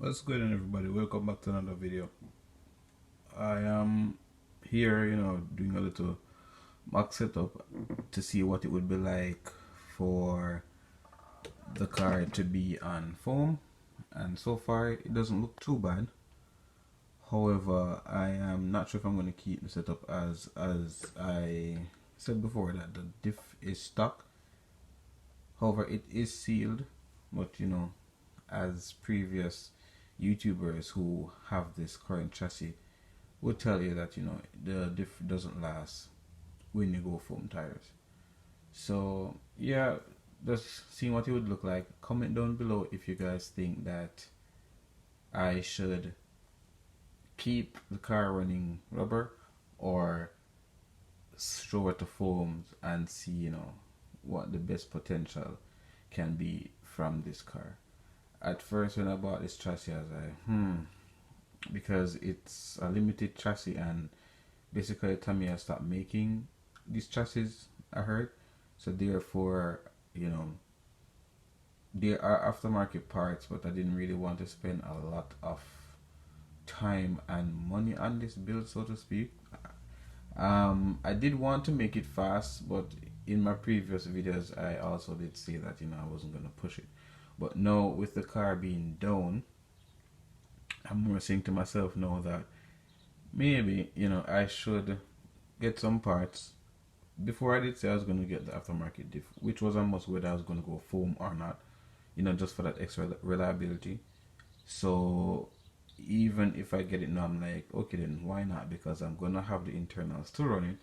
What's going on, everybody? Welcome back to another video. I am here, doing a little mock setup to see what it would be like for the car to be on foam, and so far it doesn't look too bad. However, I am not sure if I'm going to keep the setup as I said before, that the diff is stock. However, it is sealed, but as previous YouTubers who have this current chassis will tell you that the diff doesn't last when you go foam tires. So yeah, just seeing what it would look like. Comment down below if you guys think that I should keep the car running rubber or throw it to foams and see what the best potential can be from this car. At first when I bought this chassis, I was like, because it's a limited chassis, and basically Tamiya stopped making these chassis, I heard. So therefore, there are aftermarket parts, but I didn't really want to spend a lot of time and money on this build, so to speak. I did want to make it fast, but in my previous videos I also did say that I wasn't going to push it. But now, with the car being down, I'm more saying to myself now that maybe I should get some parts. Before I did say I was going to get the aftermarket diff, which was a must whether I was going to go foam or not, just for that extra reliability. So even if I get it now, I'm like, okay, then why not? Because I'm going to have the internals still running,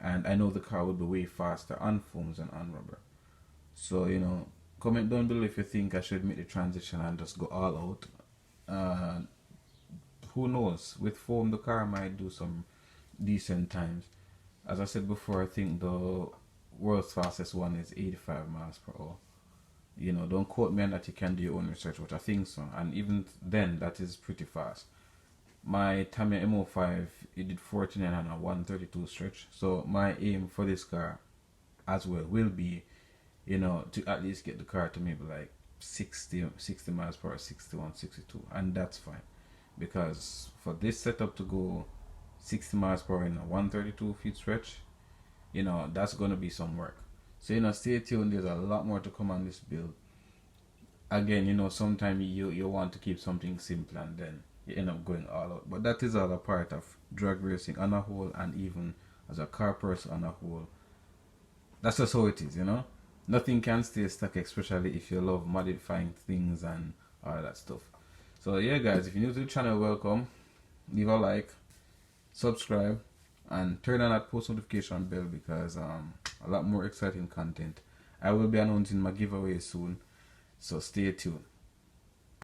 and I know the car will be way faster on foams than on rubber. So comment down below if you think I should make the transition and just go all out. Who knows, with foam the car might do some decent times. As I said before, I think the world's fastest one is 85 miles per hour. Don't quote me on that, you can do your own research, but I think so, and even then that is pretty fast. My Tamiya M05, it did 49 on a 132 stretch, so my aim for this car as well will be to at least get the car to maybe like 60 miles per hour, 61, 62, and that's fine, because for this setup to go 60 miles per hour in a 132 feet stretch, that's going to be some work. So stay tuned, there's a lot more to come on this build. Again, sometimes you want to keep something simple and then you end up going all out, but that is all a part of drag racing on a whole, and even as a car person on a whole. That's just how it is. Nothing can stay stuck, especially if you love modifying things and all that stuff. So yeah guys, if you're new to the channel, welcome. Leave a like, subscribe, and turn on that post notification bell, because a lot more exciting content. I will be announcing my giveaway soon, so stay tuned.